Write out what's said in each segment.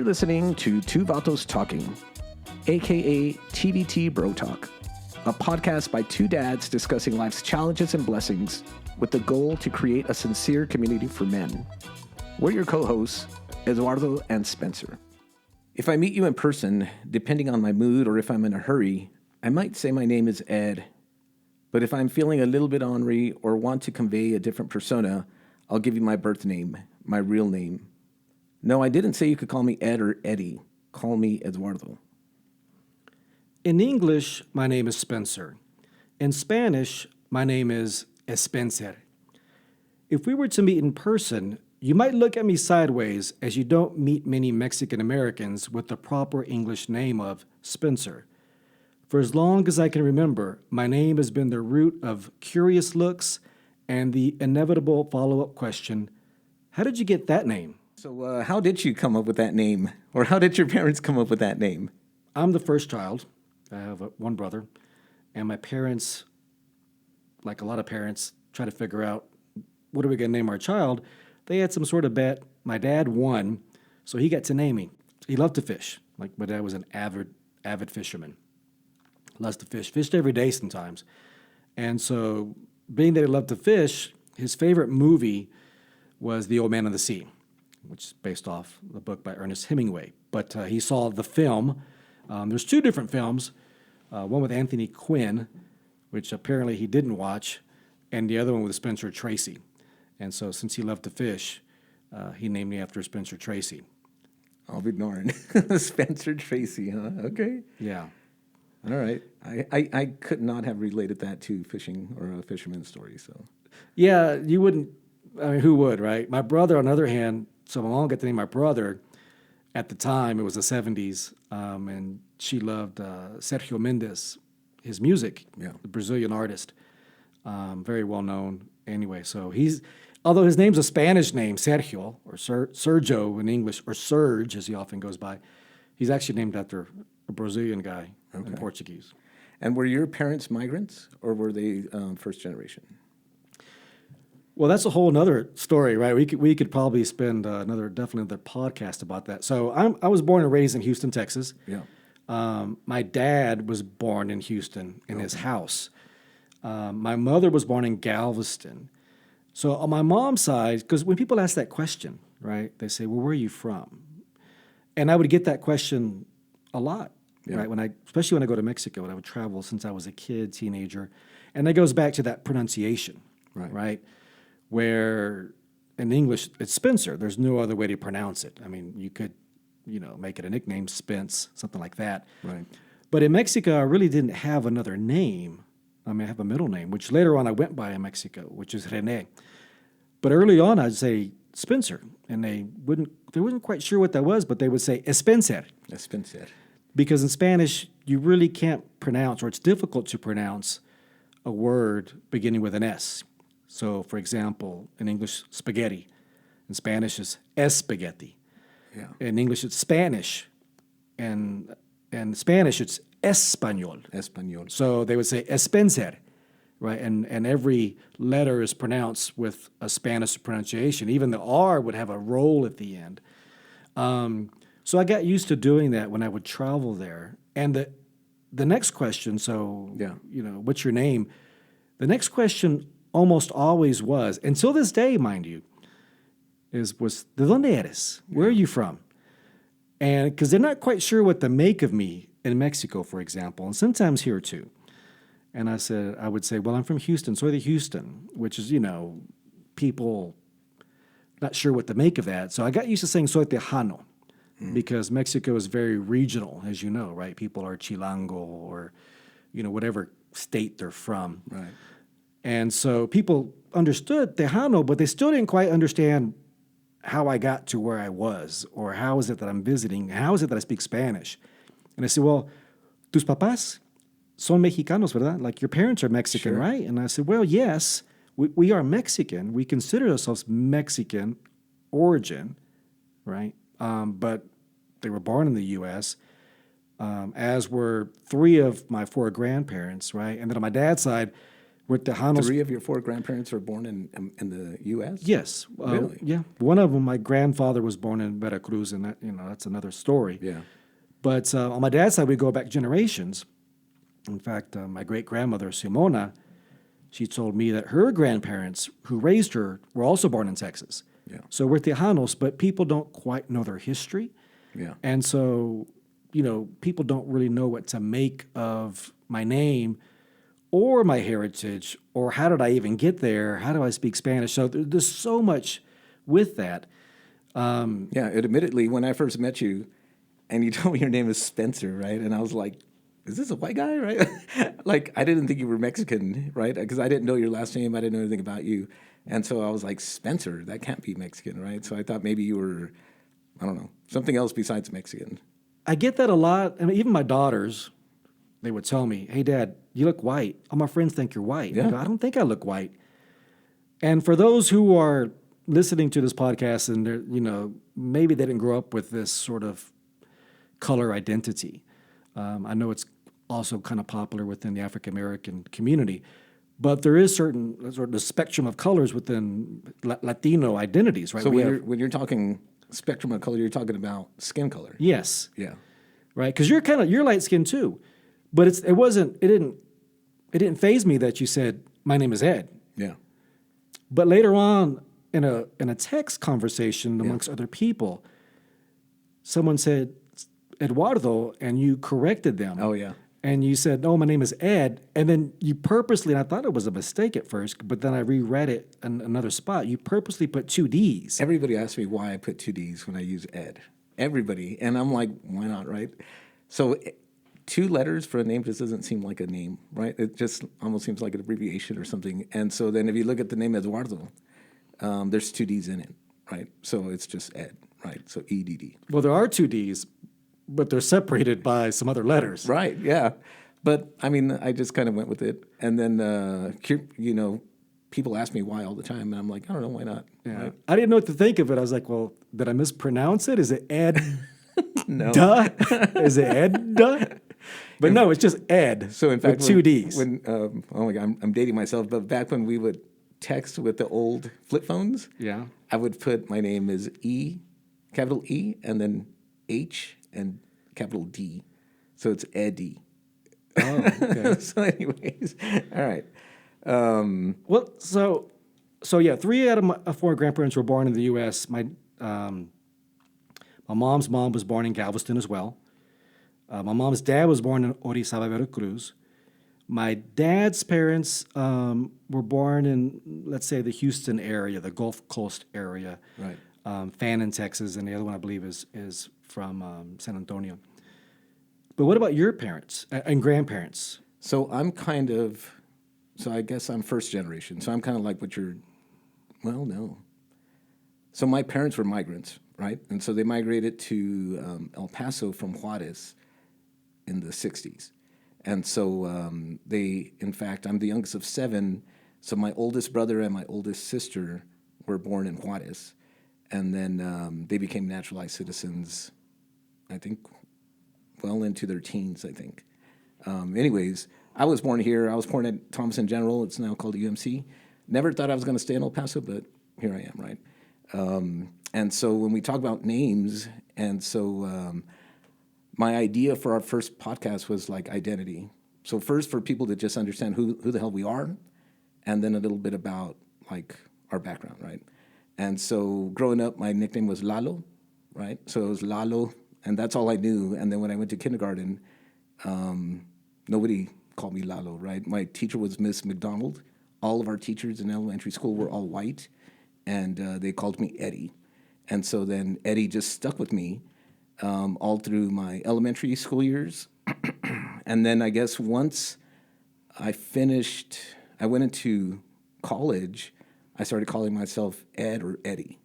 You're listening to Two Vatos Talking, aka TVT Bro Talk, a podcast by two dads discussing life's challenges and blessings with the goal to create a sincere community for men. We're your co-hosts, Eduardo and Spencer. If I meet you in person, depending on my mood or if I'm in a hurry, I might say my name is Ed. But if I'm feeling a little bit ornery or want to convey a different persona, I'll give you my birth name, my real name. No, I didn't say you could call me Ed or Eddie. Call me Eduardo. In English, my name is Spencer. In Spanish, my name is Spencer. If we were to meet in person, you might look at me sideways as you don't meet many Mexican Americans with the proper English name of Spencer. For as long as I can remember, my name has been the root of curious looks and the inevitable follow-up question, how did you get that name? So how did you come up with that name? Or how did your parents come up with that name? I'm the first child. I have one brother. And my parents, like a lot of parents, try to figure out what are we going to name our child. They had some sort of bet. My dad won, so he got to name me. He loved to fish. Like my dad was an avid fisherman. Loves to fish. Fished every day sometimes. And so being that he loved to fish, his favorite movie was The Old Man of the Sea, which is based off the book by Ernest Hemingway. But he saw the film. There's two different films, one with Anthony Quinn, which apparently he didn't watch, and the other one with Spencer Tracy. And so since he loved to fish, he named me after Spencer Tracy. I'll be ignoring. Spencer Tracy, huh? Okay. Yeah. All right. I could not have related that to fishing or a fisherman's story. So. Yeah, you wouldn't. I mean, who would, right? My brother, on the other hand, so my mom got to name my brother. At the time, it was the 70s, and she loved Sergio Mendes, his music, the Brazilian artist, very well known. Anyway, so although his name's a Spanish name, Sergio, or Sergio in English, or Serge, as he often goes by, he's actually named after a Brazilian guy in Portuguese. And were your parents migrants, or were they first generation? Well, that's a whole other story, right? We could probably spend another podcast about that. So I was born and raised in Houston, Texas. Yeah. My dad was born in Houston in his house. My mother was born in Galveston. So on my mom's side, because when people ask that question, right, they say, well, where are you from? And I would get that question a lot, right? Especially when I go to Mexico, when I would travel since I was a kid, teenager. And that goes back to that pronunciation, right? Where in English, it's Spencer. There's no other way to pronounce it. I mean, you could, make it a nickname, Spence, something like that. Right. But in Mexico, I really didn't have another name. I mean, I have a middle name, which later on I went by in Mexico, which is René. But early on, I'd say Spencer, and they wasn't quite sure what that was, but they would say Spencer. Spencer. Because in Spanish, you really can't pronounce, or it's difficult to pronounce a word beginning with an S. So, for example, in English, spaghetti. In Spanish, it's espagueti. Yeah. In English, it's Spanish. And in Spanish, it's español. Español. So they would say Spencer, right? And every letter is pronounced with a Spanish pronunciation. Even the R would have a roll at the end. So I got used to doing that when I would travel there. And the next question, what's your name? The next question almost always was, until this day, mind you, was ¿de dónde eres? Where are you from? And because they're not quite sure what to make of me in Mexico, for example, and sometimes here too. And I would say, well, I'm from Houston, soy de Houston, which is, people not sure what to make of that. So I got used to saying soy tejano because Mexico is very regional, as you know, right? People are Chilango or, whatever state they're from. Right. And so people understood Tejano, but they still didn't quite understand how I got to where I was, or how is it that I'm visiting, how is it that I speak Spanish? And I said, well, tus papás son mexicanos, ¿verdad? Like your parents are Mexican, right? And I said, well, yes, we are Mexican. We consider ourselves Mexican origin, right? But they were born in the U.S., as were three of my four grandparents, right? And then on my dad's side, We're Tejanos. 3 of your 4 grandparents were born in the U.S.? Yes. Really? Yeah. One of them, my grandfather was born in Veracruz, and that's another story. Yeah. But on my dad's side, we go back generations. In fact, my great-grandmother, Simona, she told me that her grandparents who raised her were also born in Texas. Yeah. So we're Tejanos, but people don't quite know their history. Yeah. And so, people don't really know what to make of my name or my heritage, or how did I even get there? How do I speak Spanish? So there's so much with that. Yeah, admittedly, when I first met you and you told me your name is Spencer, right? And I was like, is this a white guy, right? Like, I didn't think you were Mexican, right? Because I didn't know your last name. I didn't know anything about you. And so I was like, Spencer, that can't be Mexican, right? So I thought maybe you were, I don't know, something else besides Mexican. I get that a lot. I mean, even my daughters, they would tell me, hey, Dad, you look white. All my friends think you're white. Yeah. I don't think I look white. And for those who are listening to this podcast and they're, maybe they didn't grow up with this sort of color identity. I know it's also kind of popular within the African American community, but there is certain sort of the spectrum of colors within Latino identities, right? So when you're talking spectrum of color, you're talking about skin color. Yes, Yeah. right. Because you're light skinned too, but it didn't faze me that you said my name is Ed. Yeah. But later on in a text conversation amongst other people, someone said Eduardo, and you corrected them. Oh, yeah. And you said, no, my name is Ed. And then you purposely, and I thought it was a mistake at first, but then I reread it in another spot. You purposely put 2 Ds. Everybody asks me why I put 2 Ds when I use Ed. Everybody. And I'm like, why not, right? So 2 letters for a name just doesn't seem like a name, right? It just almost seems like an abbreviation or something. And so then if you look at the name Eduardo, there's 2 Ds in it, right? So it's just Ed, right? So EDD. Well, there are 2 Ds, but they're separated by some other letters. Right, yeah. But, I mean, I just kind of went with it. And then, people ask me why all the time, and I'm like, I don't know, why not? Yeah. Right? I didn't know what to think of it. I was like, well, did I mispronounce it? Is it Ed? No. Duh? Is it Ed? Duh? But no, it's just Ed. So in fact, with 2 Ds. oh my God, I'm dating myself, but back when we would text with the old flip phones, Yeah. I would put my name as E, capital E, and then H and capital D. So it's Eddie. Oh, okay. So anyways, all right. Well, so yeah, 3 out of my 4 grandparents were born in the U.S. My mom's mom was born in Galveston as well. My mom's dad was born in Orizaba, Veracruz. My dad's parents were born in, let's say, the Houston area, the Gulf Coast area. Right. Fannin, Texas, and the other one I believe is from San Antonio. But what about your parents and grandparents? So I guess I'm first generation. So I'm kind of like no. So my parents were migrants, right? And so they migrated to El Paso from Juarez in the 60s. And so I'm the youngest of 7. So my oldest brother and my oldest sister were born in Juarez. And then they became naturalized citizens, I think, well into their teens, I think. Anyways, I was born here. I was born at Thompson General. It's now called UMC. Never thought I was going to stay in El Paso, but here I am, right? And so when we talk about names, and so my idea for our first podcast was like identity. So first for people to just understand who the hell we are, and then a little bit about like our background, right? And so growing up, my nickname was Lalo, right? So it was Lalo, and that's all I knew. And then when I went to kindergarten, nobody called me Lalo, right? My teacher was Miss McDonald. All of our teachers in elementary school were all white, and they called me Eddie. And so then Eddie just stuck with me all through my elementary school years. And then I guess once I went into college, I started calling myself Ed or Eddie.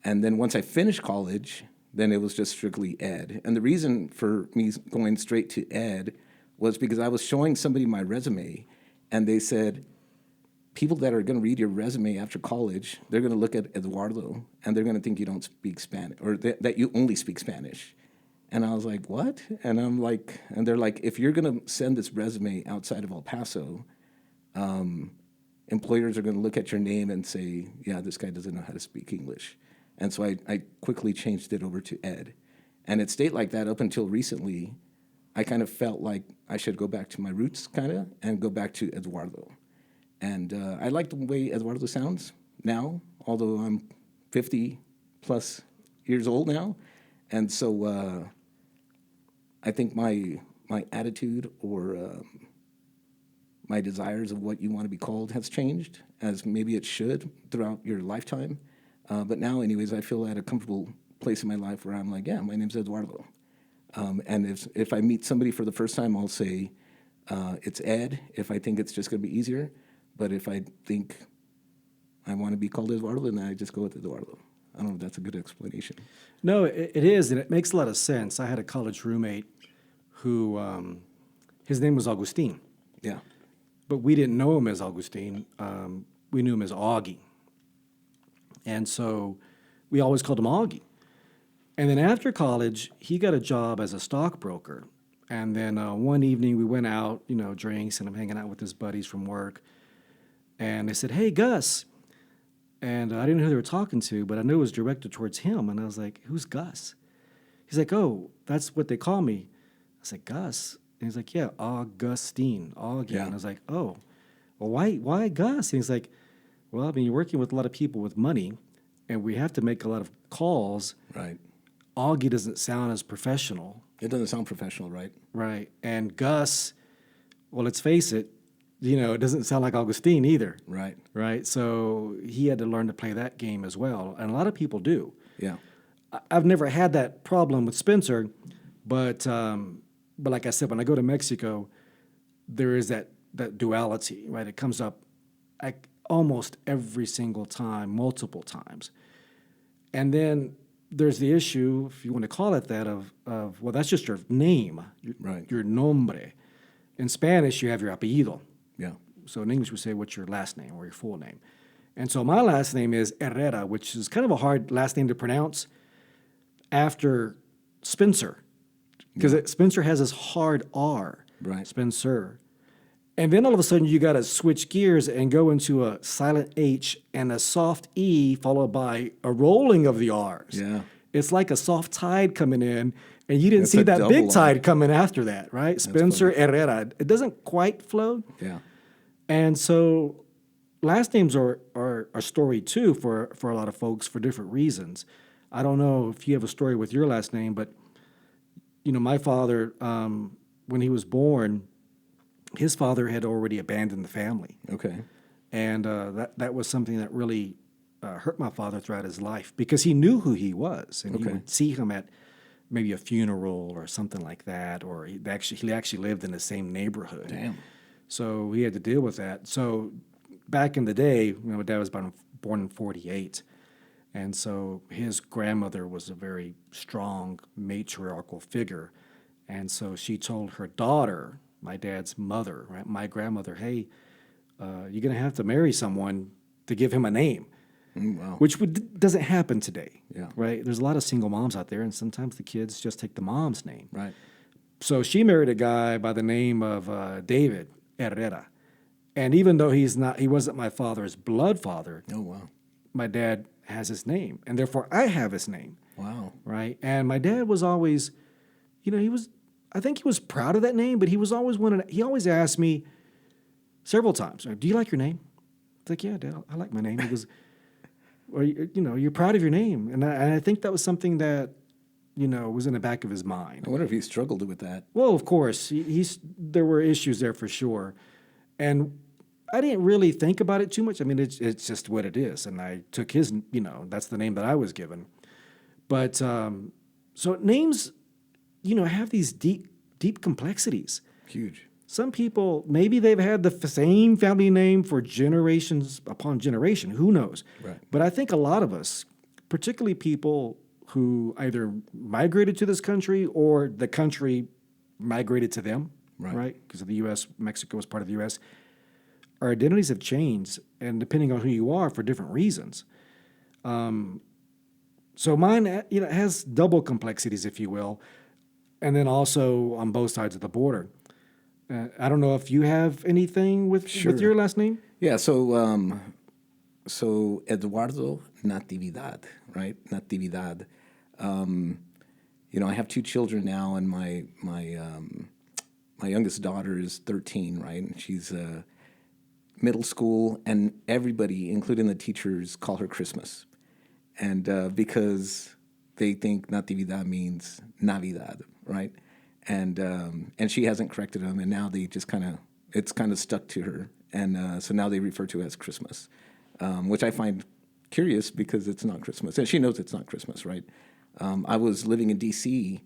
And then once I finished college, then it was just strictly Ed. And the reason for me going straight to Ed was because I was showing somebody my resume, and they said, people that are going to read your resume after college, they're going to look at Eduardo, and they're going to think you don't speak Spanish, or that you only speak Spanish. And I was like, what? And I'm like, and they're like, if you're going to send this resume outside of El Paso, employers are going to look at your name and say, yeah, this guy doesn't know how to speak English. And so I quickly changed it over to Ed. And it stayed like that up until recently. I kind of felt like I should go back to my roots, kind of, and go back to Eduardo. And I like the way Eduardo sounds now, although I'm 50 plus years old now. And so I think my attitude or my desires of what you want to be called has changed, as maybe it should throughout your lifetime. But now, anyways, I feel at a comfortable place in my life where I'm like, yeah, my name's Eduardo. And if I meet somebody for the first time, I'll say it's Ed if I think it's just going to be easier. But if I think I want to be called Eduardo, then I just go with Eduardo. I don't know if that's a good explanation. No, it is, and it makes a lot of sense. I had a college roommate who, his name was Augustine. Yeah. But we didn't know him as Augustine. We knew him as Augie. And so we always called him Augie. And then after college, he got a job as a stockbroker. And then one evening we went out, drinks, and I'm hanging out with his buddies from work. And they said, hey, Gus. And I didn't know who they were talking to, but I knew it was directed towards him. And I was like, who's Gus? He's like, oh, that's what they call me. I said, Gus? And he's like, yeah, Augustine, Augie. Yeah. And I was like, oh, well, why Gus? And he's like, well, I mean, you're working with a lot of people with money, and we have to make a lot of calls. Right. Augie doesn't sound as professional. It doesn't sound professional, right? Right. And Gus, well, let's face it, it doesn't sound like Augustine either. Right. Right. So he had to learn to play that game as well. And a lot of people do. Yeah. I've never had that problem with Spencer, but like I said, when I go to Mexico, there is that duality, right? It comes up almost every single time, multiple times. And then there's the issue, if you want to call it that, of well, that's just your name, Right. your nombre. In Spanish, you have your apellido. Yeah. So in English, we say, what's your last name or your full name? And so my last name is Herrera, which is kind of a hard last name to pronounce after Spencer, because Spencer has this hard R, Right. Spencer. And then all of a sudden, you got to switch gears and go into a silent H and a soft E followed by a rolling of the R's. Yeah. It's like a soft tide coming in, and you didn't That's see a that double big R. tide coming after that, right? Spencer Herrera. It doesn't quite flow. Yeah. And so last names are storied too for a lot of folks for different reasons. I don't know if you have a story with your last name, but my father, when he was born, his father had already abandoned the family. Okay. And that was something that really hurt my father throughout his life because he knew who he was, and he would see him at maybe a funeral or something like that, or he actually lived in the same neighborhood. Damn. So he had to deal with that. So back in the day, my dad was born in 1948, and so his grandmother was a very strong matriarchal figure, and so she told her daughter, my dad's mother, right, my grandmother, hey, you're going to have to marry someone to give him a name. Wow. Which doesn't happen today, Yeah. right? There's a lot of single moms out there, and sometimes the kids just take the mom's name. Right. So she married a guy by the name of David Herrera, and even though he wasn't my father's blood father. Oh, wow. My dad has his name, and therefore I have his name. Wow. Right? And my dad was always, I think he was proud of that name, but he always asked me several times, do you like your name? It's like, yeah, Dad, I like my name. He goes, or, you're proud of your name. And I think that was something that, was in the back of his mind. I wonder if he struggled with that. Well, of course, there were issues there for sure. And I didn't really think about it too much. I mean, it's just what it is. And I took his, that's the name that I was given. But so names, have these deep complexities. Huge. Some people, maybe they've had the same family name for generations upon generation. Who knows? Right. But I think a lot of us, particularly people who either migrated to this country or the country migrated to them, right? Because of the U.S., Mexico was part of the U.S., our identities have changed, and depending on who you are, for different reasons. So mine, has double complexities, if you will, and then also on both sides of the border. I don't know if you have anything with your last name. Yeah, so Eduardo Natividad, right? Natividad. I have two children now, and my youngest daughter is 13, right? And she's middle school, and everybody, including the teachers, call her Christmas, and because they think Natividad means Navidad, right? And she hasn't corrected them, and now they just it's kind of stuck to her, and so now they refer to it as Christmas, which I find curious because it's not Christmas, and she knows it's not Christmas, right? I was living in D.C.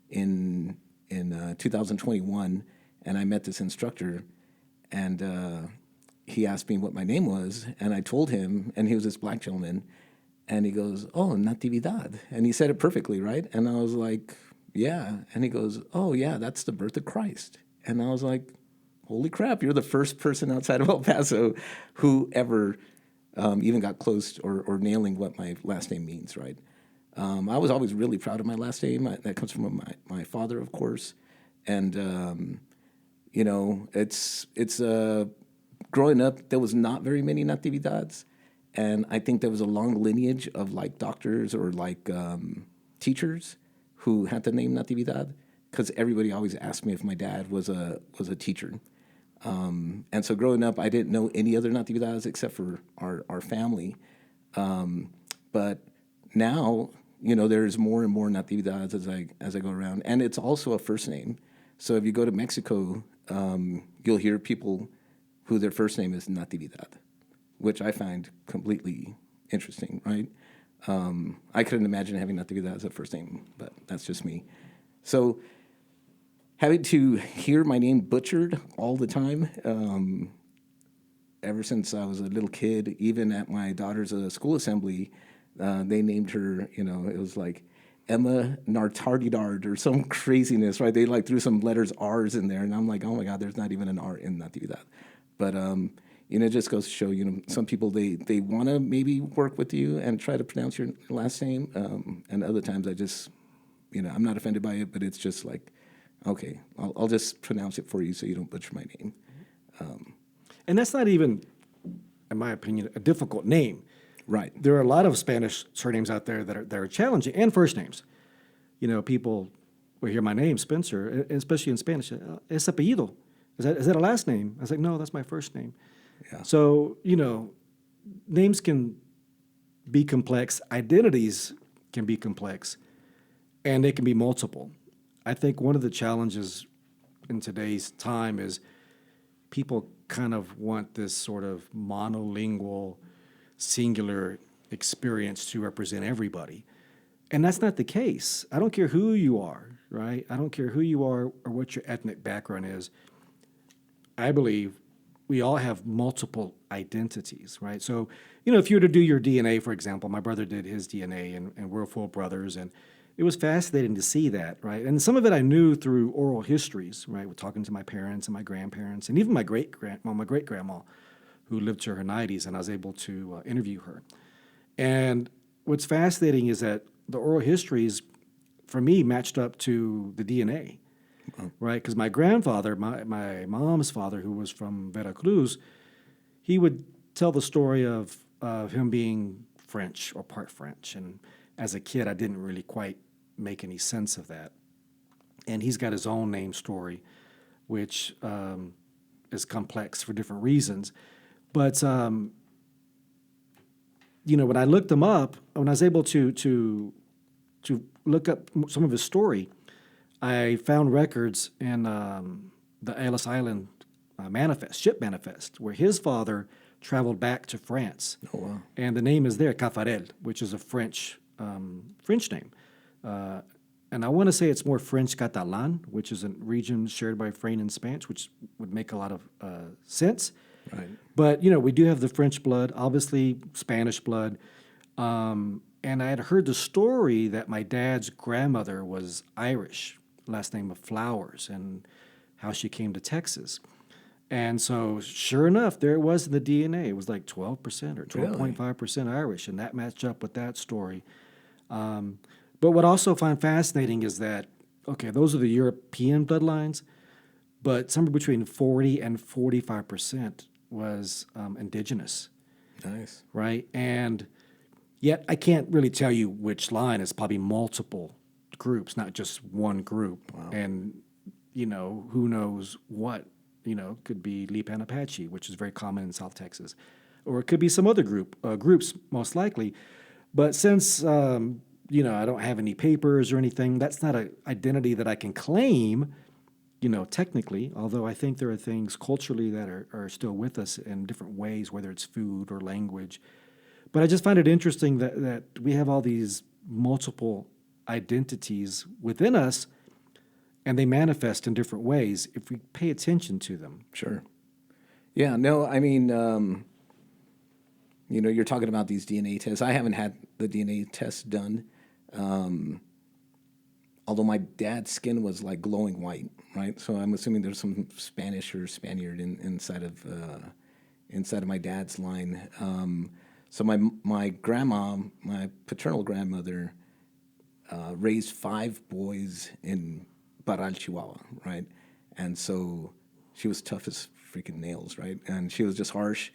in 2021, and I met this instructor, and he asked me what my name was, and I told him, and he was this black gentleman, and he goes, "Oh, Natividad," and he said it perfectly, right? And I was like, "Yeah," and he goes, "Oh, yeah, that's the birth of Christ," and I was like, "Holy crap! You're the first person outside of El Paso who ever even got close or nailing what my last name means, right?" I was always really proud of my last name. That comes from my father, of course, and it's growing up, there was not very many Natividades, and I think there was a long lineage of like doctors or like teachers who had the name Natividad, because everybody always asked me if my dad was a teacher, and so growing up, I didn't know any other Natividades except for our family, but now there's more and more Natividades as I go around, and it's also a first name. So if you go to Mexico, you'll hear people who their first name is Natividad, which I find completely interesting, right? I couldn't imagine having Natividad as a first name, but that's just me. So having to hear my name butchered all the time, ever since I was a little kid, even at my daughter's school assembly, they named her, it was like Emma Nartardidard or some craziness, right? They like threw some letters R's in there, and I'm like, oh my God, there's not even an R in Natividad. But it just goes to show, some people they want to maybe work with you and try to pronounce your last name, and other times I just, I'm not offended by it, but it's just like, okay, I'll just pronounce it for you so you don't butcher my name. And that's not even, in my opinion, a difficult name. Right. There are a lot of Spanish surnames out there that are challenging, and first names. People will hear my name, Spencer, especially in Spanish. Es apellido. Is that a last name? I was like, no, that's my first name. Yeah. So, names can be complex. Identities can be complex, and they can be multiple. I think one of the challenges in today's time is people kind of want this sort of monolingual, singular experience to represent everybody. And that's not the case. I don't care who you are, right? I don't care who you are or what your ethnic background is. I believe we all have multiple identities, right? So, if you were to do your DNA, for example, my brother did his DNA, and we're full brothers, and it was fascinating to see that, right? And some of it I knew through oral histories, right? With talking to my parents and my grandparents, and even my great-grandma, who lived to her 90s, and I was able to interview her. And what's fascinating is that the oral histories, for me, matched up to the DNA, right? Because my grandfather, my mom's father, who was from Veracruz, he would tell the story of him being French or part French. And as a kid, I didn't really quite make any sense of that. And he's got his own name story, which is complex for different reasons. But, when I looked him up, when I was able to look up some of his story, I found records in the Ellis Island ship manifest, where his father traveled back to France. Oh, wow. And the name is there, Cafarel, which is a French name. And I want to say it's more French Catalan, which is a region shared by French and Spanish, which would make a lot of sense. Right. But, we do have the French blood, obviously Spanish blood. And I had heard the story that my dad's grandmother was Irish, last name of Flowers, and how she came to Texas. And so, sure enough, there it was in the DNA. It was like 12% or 12.5% Irish, and that matched up with that story. But what I also find fascinating is that, okay, those are the European bloodlines, but somewhere between 40 and 45% was indigenous. Nice. Right? And yet I can't really tell you which line. It's probably multiple groups, not just one group. Wow. And, who knows what, could be Lipan Apache, which is very common in South Texas. Or it could be some other groups, most likely. But since, I don't have any papers or anything, that's not an identity that I can claim, technically, although I think there are things culturally that are still with us in different ways, whether it's food or language. But I just find it interesting that we have all these multiple identities within us, and they manifest in different ways if we pay attention to them. Sure. Yeah, no, I mean, you're talking about these DNA tests. I haven't had the DNA test done. Although my dad's skin was like glowing white, right? So I'm assuming there's some Spanish or Spaniard inside of my dad's line. So my grandma, my paternal grandmother, raised 5 boys in Parral, Chihuahua, right? And so she was tough as freaking nails, right? And she was just harsh.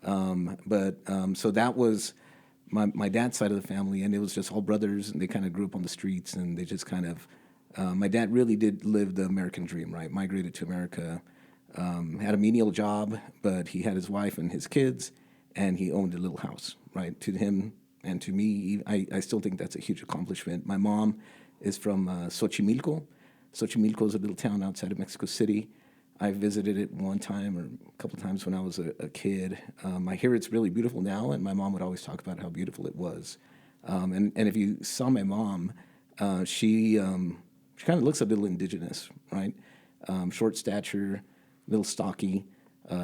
So that was my dad's side of the family, and it was just all brothers, and they kind of grew up on the streets, and they just kind of, my dad really did live the American dream, right? Migrated to America, had a menial job, but he had his wife and his kids, and he owned a little house, right? To him and to me, I still think that's a huge accomplishment. My mom is from Xochimilco. Xochimilco is a little town outside of Mexico City. I visited it one time or a couple times when I was a kid. I hear it's really beautiful now, and my mom would always talk about how beautiful it was. And if you saw my mom, she kind of looks a little indigenous, right? Short stature, a little stocky,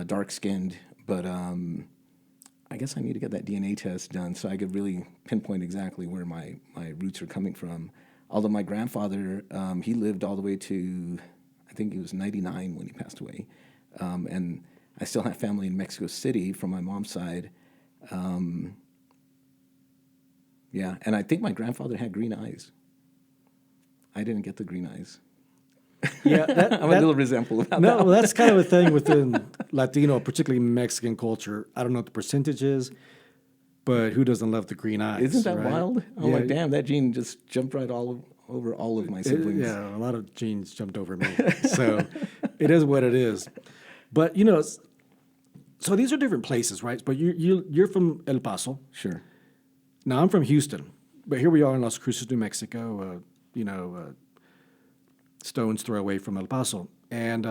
dark-skinned. But I guess I need to get that DNA test done so I could really pinpoint exactly where my roots are coming from. Although my grandfather, he lived all the way to, I think he was 99 when he passed away. And I still have family in Mexico City from my mom's side. Yeah, and I think my grandfather had green eyes. I didn't get the green eyes. Yeah, I'm a little resentful about that. No, that's kind of a thing within Latino, particularly Mexican culture. I don't know what the percentage is, but who doesn't love the green eyes? Isn't that right? wild? I'm Yeah. like, damn, that gene just jumped right over all of my siblings. Yeah, a lot of genes jumped over me. So it is what it is. But, so these are different places, right? But you're from El Paso. Sure. Now, I'm from Houston. But here we are in Las Cruces, New Mexico, stone's throw away from El Paso. And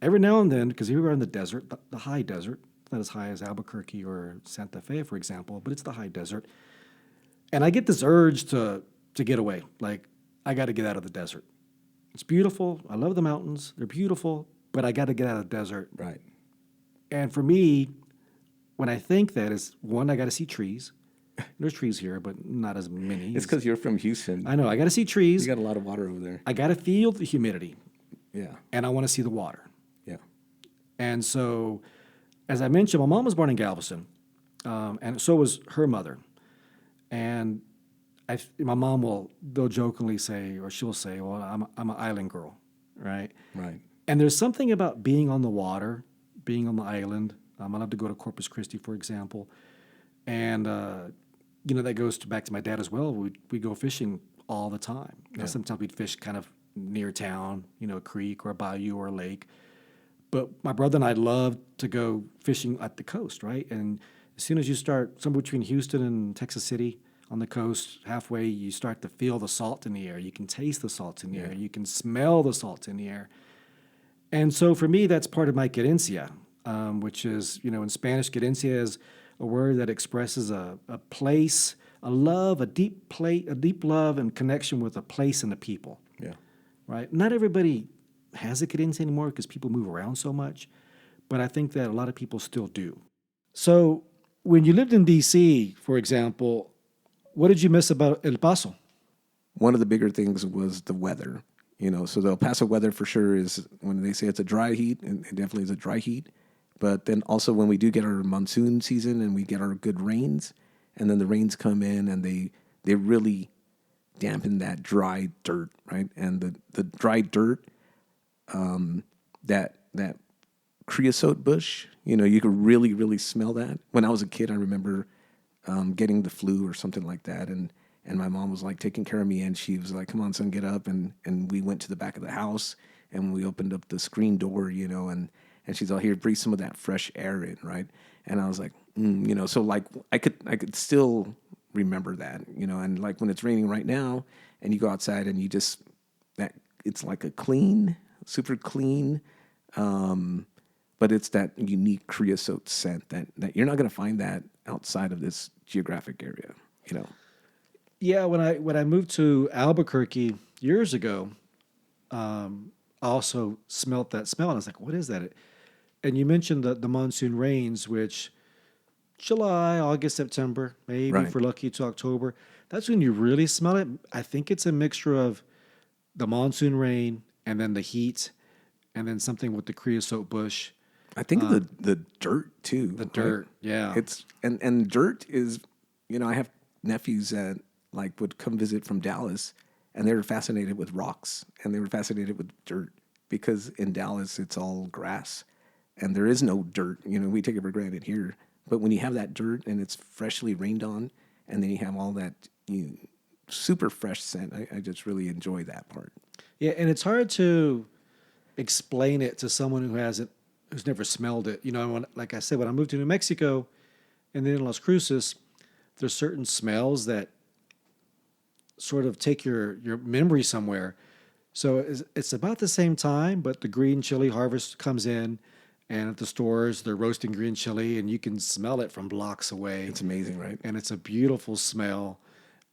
every now and then, because here we are in the desert, the high desert, not as high as Albuquerque or Santa Fe, for example, but it's the high desert. And I get this urge to get away. Like, I got to get out of the desert. It's beautiful. I love the mountains. They're beautiful, but I got to get out of the desert. Right. And for me, when I think that is, one, I got to see trees. There's trees here, but not as many. It's because you're from Houston. I know. I got to see trees. You got a lot of water over there. I got to feel the humidity. Yeah. And I want to see the water. Yeah. And so, as I mentioned, my mom was born in Galveston, and so was her mother. And my mom they'll jokingly say, or she'll say, well, I'm an island girl, right? Right. And there's something about being on the water, being on the island. I love to go to Corpus Christi, for example. And, that goes back to my dad as well. We go fishing all the time. Now, sometimes we'd fish kind of near town, a creek or a bayou or a lake. But my brother and I loved to go fishing at the coast, right? And as soon as you start somewhere between Houston and Texas City on the coast, halfway, you start to feel the salt in the air. You can taste the salt in the air. You can smell the salt in the air. And so for me, that's part of my querencia, which is, in Spanish, querencia is a word that expresses a place, a love, a deep love and connection with a place and a people. Yeah. Right? Not everybody has a querencia anymore because people move around so much, but I think that a lot of people still do. So when you lived in D.C., for example, what did you miss about El Paso? One of the bigger things was the weather. So the El Paso weather for sure is, when they say it's a dry heat, and it definitely is a dry heat. But then also when we do get our monsoon season and we get our good rains, and then the rains come in and they really dampen that dry dirt, right? And the dry dirt, that creosote bush. You could really, really smell that. When I was a kid, I remember getting the flu or something like that, and my mom was like taking care of me, and she was like, "Come on, son, get up," and we went to the back of the house, and we opened up the screen door, and she's all, "Here, breathe some of that fresh air in," right? And I was like, so like I could still remember that, and like when it's raining right now, and you go outside and you just that it's like a clean, super clean. But it's that unique creosote scent that you're not going to find that outside of this geographic area. Yeah, when I moved to Albuquerque years ago, I also smelt that smell, and I was like, "What is that?" And you mentioned the monsoon rains, which July, August, September, maybe if Right. we're lucky to October. That's when you really smell it. I think it's a mixture of the monsoon rain and then the heat, and then something with the creosote bush, I think of the dirt too. the Right? dirt. Yeah, It's and dirt is, I have nephews that like would come visit from Dallas, and they were fascinated with rocks, and they were fascinated with dirt because in Dallas it's all grass, and there is no dirt. We take it for granted here, but when you have that dirt and it's freshly rained on, and then you have all that super fresh scent, I just really enjoy that part. yeah, and it's hard to explain it to someone who's never smelled it. Like I said, when I moved to New Mexico and then in Las Cruces, there's certain smells that sort of take your memory somewhere. So it's about the same time, but the green chili harvest comes in, and at the stores they're roasting green chili, and you can smell it from blocks away, It's amazing, right? and it's a beautiful smell.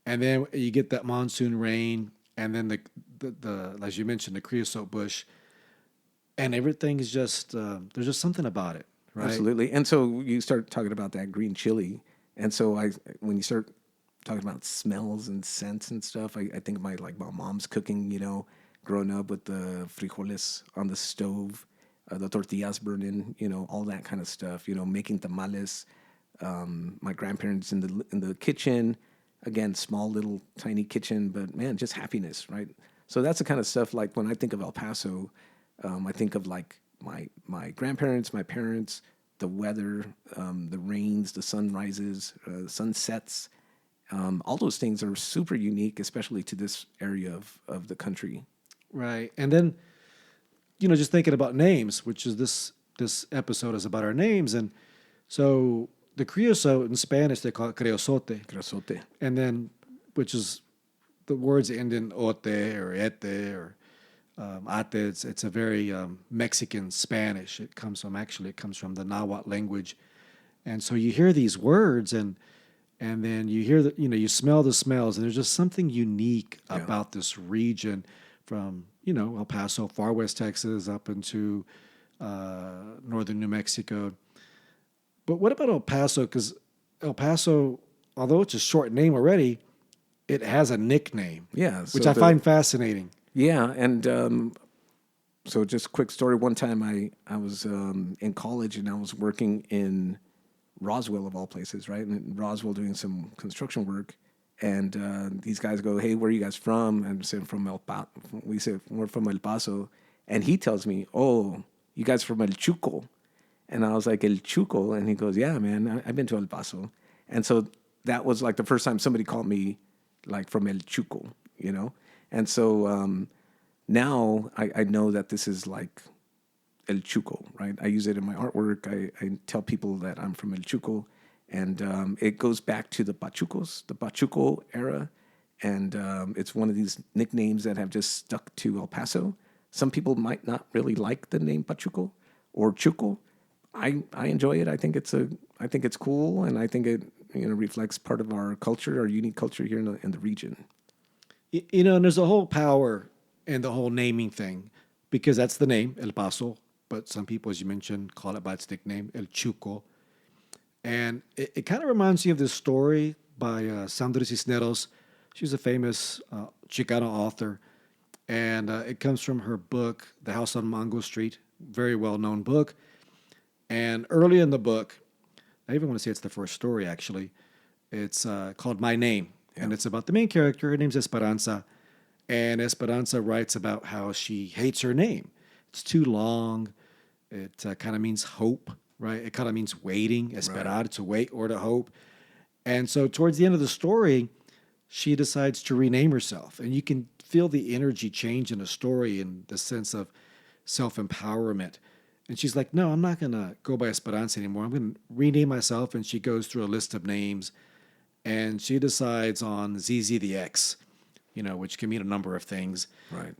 And then you get that monsoon rain, and then the as you mentioned, the creosote bush, and everything is just there's just something about it, right? Absolutely. And so you start talking about that green chili. And so when you start talking about smells and scents and stuff, I think of my mom's cooking, growing up with the frijoles on the stove, the tortillas burning, all that kind of stuff, making tamales, my grandparents in the kitchen, again, small little tiny kitchen, but man, just happiness, right? So that's the kind of stuff like when I think of El Paso, I think of like my grandparents, my parents, the weather, the rains, the sunrises, sunsets. All those things are super unique, especially to this area of the country. Right. And then, just thinking about names, which is this episode is about our names. And so the creosote in Spanish, they call it creosote. Grasote. And then, which is the words end in ote or ete or ate. It's a very Mexican Spanish. It comes from the Nahuatl language. And so you hear these words and then you hear you smell the smells, and there's just something unique Yeah. about this region from, El Paso, far west Texas, up into northern New Mexico. But what about El Paso? Because El Paso, although it's a short name already, it has a nickname, Yeah. which So I find fascinating. yeah. And so just a quick story. One time I was in college and I was working in Roswell of all places, right? And in Roswell doing some construction work. And these guys go, "Hey, where are you guys from?" And I said, "From El Paso." We said, "We're from El Paso." And he tells me, "Oh, you guys from El Chuco?" And I was like, "El Chuco?" And he goes, "Yeah, man, I've been to El Paso." And so that was like the first time somebody called me like from El Chuco. And so now I know that this is like El Chuco, right? I use it in my artwork. I tell people that I'm from El Chuco, and it goes back to the Pachuco era, and it's one of these nicknames that have just stuck to El Paso. Some people might not really like the name Pachuco or Chuco. I enjoy it. I think it's cool, and I think it reflects part of our culture, our unique culture here in the region. And there's a whole power in the whole naming thing, because that's the name, El Paso. But some people, as you mentioned, call it by its nickname, El Chuco. And it kind of reminds me of this story by Sandra Cisneros. She's a famous Chicano author. And it comes from her book, The House on Mango Street, very well-known book. And early in the book, I even want to say it's the first story, actually. It's called My Name. Yeah. And it's about the main character. Her name's Esperanza. And Esperanza writes about how she hates her name. It's too long. It kind of means hope, right? It kind of means waiting, esperar, to wait or to hope. And so towards the end of the story, she decides to rename herself. And you can feel the energy change in the story in the sense of self-empowerment. And she's like, no, I'm not going to go by Esperanza anymore. I'm going to rename myself. And she goes through a list of names. And she decides on ZZ the X, which can mean a number of things. Right.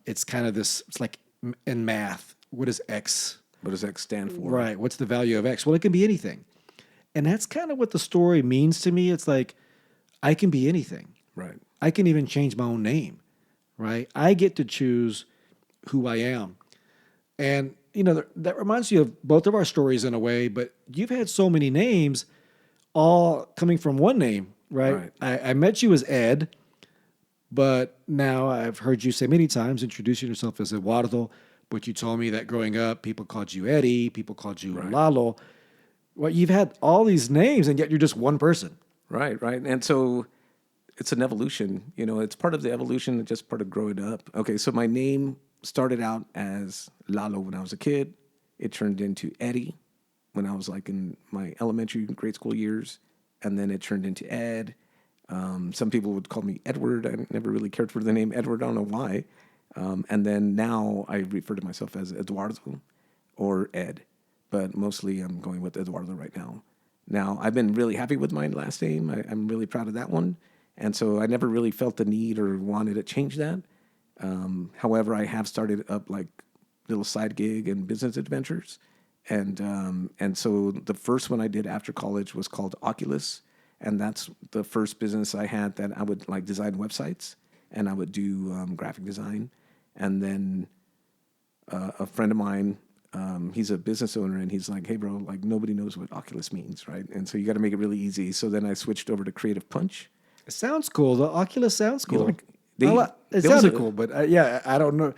It's kind of this, it's like in math, what is X? What does X stand for? Right. What's the value of X? Well, it can be anything. And that's kind of what the story means to me. It's like, I can be anything. Right. I can even change my own name, right? I get to choose who I am. And, that reminds you of both of our stories in a way, but you've had so many names all coming from one name, right? I met you as Ed, but now I've heard you say many times, introducing yourself as Eduardo, but you told me that growing up, people called you Eddie, people called you Lalo. Well, you've had all these names, and yet you're just one person. Right. And so it's an evolution. It's part of the evolution, just part of growing up. Okay, so my name started out as Lalo when I was a kid. It turned into Eddie when I was like in my elementary grade school years. And then it turned into Ed. Some people would call me Edward. I never really cared for the name Edward. I don't know why. And then now I refer to myself as Eduardo or Ed. But mostly I'm going with Eduardo right now. Now, I've been really happy with my last name. I'm really proud of that one. And so I never really felt the need or wanted to change that. However, I have started up like little side gig and business adventures. And so the first one I did after college was called Oculus. And that's the first business I had that I would like design websites and I would do graphic design. And then a friend of mine, he's a business owner and he's like, hey bro, like nobody knows what Oculus means, right? And so you got to make it really easy. So then I switched over to Creative Punch. It sounds cool. The Oculus sounds cool. It there sounded cool, but I don't know.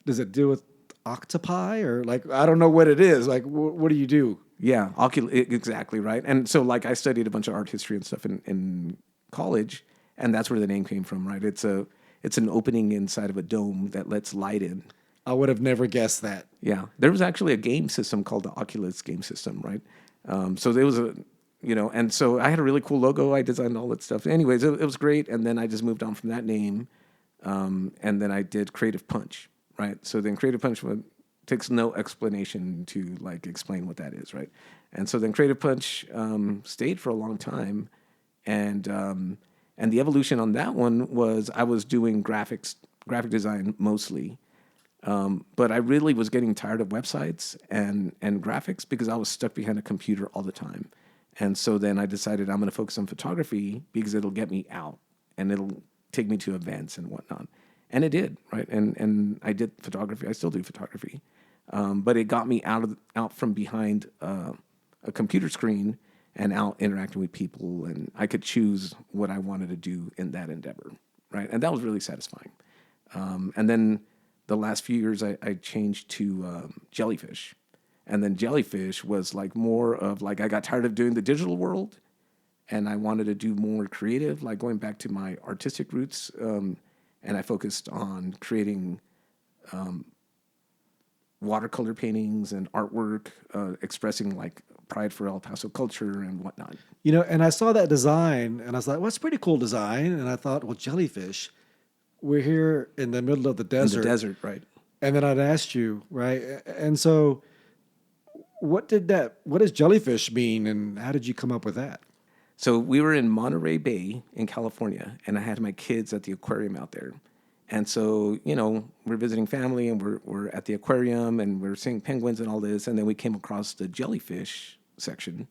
Does it deal with octopi or like, I don't know what it is. Like, what do you do? Yeah, exactly, right. And so like I studied a bunch of art history and stuff in college, and that's where the name came from, right? It's an opening inside of a dome that lets light in. I would have never guessed that. Yeah, there was actually a game system called the Oculus game system, right? So there was and so I had a really cool logo. I designed all that stuff. Anyways, it was great. And then I just moved on from that name. And then I did Creative Punch, right? So then Creative Punch takes no explanation to like explain what that is, right? And so then Creative Punch stayed for a long time. And the evolution on that one was I was doing graphic design mostly. But I really was getting tired of websites and graphics because I was stuck behind a computer all the time. And so then I decided I'm going to focus on photography because it'll get me out and it'll take me to events and whatnot. And it did, right? And I did photography. I still do photography. But it got me out from behind a computer screen and out interacting with people. And I could choose what I wanted to do in that endeavor, right? And that was really satisfying. And then the last few years, I changed to Jellyfish. And then Jellyfish was like more of like I got tired of doing the digital world and I wanted to do more creative, like going back to my artistic roots. And I focused on creating watercolor paintings and artwork, expressing like pride for El Paso culture and whatnot. And I saw that design and I was like, well, it's a pretty cool design. And I thought, well, Jellyfish, we're here in the middle of the desert. In the desert, right. And then I'd asked you, right? And so what does Jellyfish mean and how did you come up with that? So we were in Monterey Bay in California and I had my kids at the aquarium out there. And so, we're visiting family and we're at the aquarium and we're seeing penguins and all this. And then we came across the jellyfish section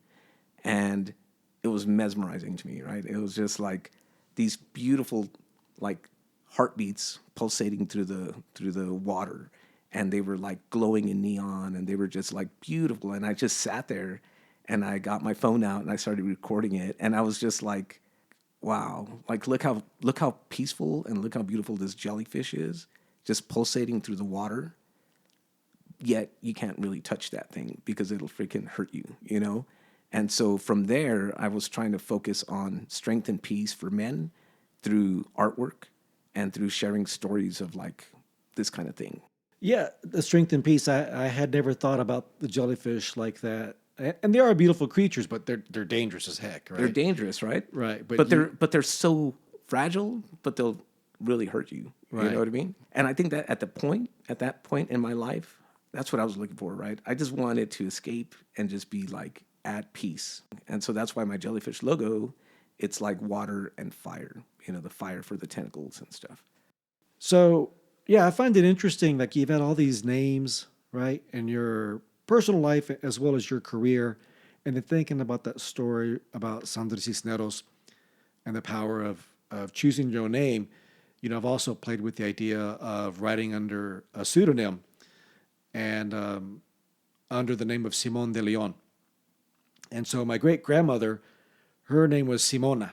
and it was mesmerizing to me, right? It was just like these beautiful, like heartbeats pulsating through the water. And they were like glowing in neon and they were just like beautiful. And I just sat there and I got my phone out and I started recording it. And I was just like, wow, like look how peaceful and look how beautiful this jellyfish is, just pulsating through the water. Yet you can't really touch that thing because it'll freaking hurt you, And so from there, I was trying to focus on strength and peace for men through artwork and through sharing stories of like this kind of thing. Yeah, the strength and peace. I had never thought about the jellyfish like that. And they are beautiful creatures, but they're dangerous as heck, They're right? dangerous, right? Right, But they're so fragile, but they'll really hurt you. You Right. know what I mean? And I think that at that point in my life, that's what I was looking for, right? I just wanted to escape and just be like at peace. And so that's why my jellyfish logo, it's like water and fire, the fire for the tentacles and stuff. So, yeah, I find it interesting. Like you've had all these names, right, in your personal life as well as your career, and then thinking about that story about Sandra Cisneros and the power of choosing your own name. I've also played with the idea of writing under a pseudonym and under the name of Simón de León. And so my great grandmother, her name was Simona,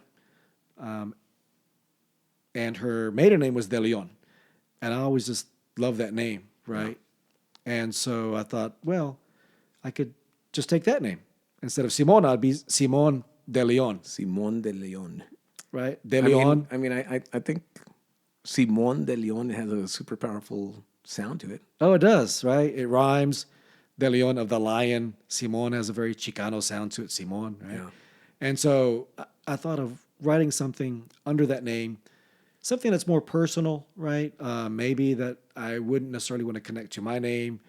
and her maiden name was De Leon. And I always just loved that name, right? Yeah. And so I thought, well, I could just take that name. Instead of Simona, I'd be Simón de León. Simón de León. Right? De León. I think Simón de León has a super powerful sound to it. Oh, it does, right? It rhymes. De León of the lion. Simón has a very Chicano sound to it, Simón, right? Yeah. And so I thought of writing something under that name, something that's more personal, right? Maybe that I wouldn't necessarily want to connect to my name.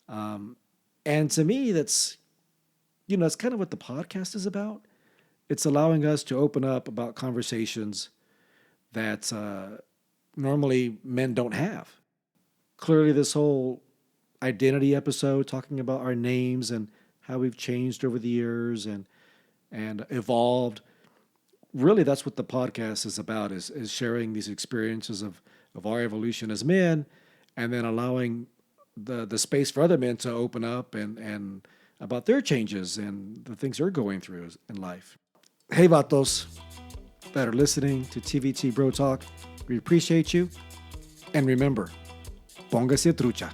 And to me, that's kind of what the podcast is about. It's allowing us to open up about conversations that normally men don't have. Clearly, this whole identity episode, talking about our names and how we've changed over the years and evolved. Really, that's what the podcast is about, is sharing these experiences of our evolution as men, and then allowing the space for other men to open up and about their changes and the things they're going through in life. Hey, vatos that are listening to TVT Bro Talk, we appreciate you. And remember, pónganse trucha.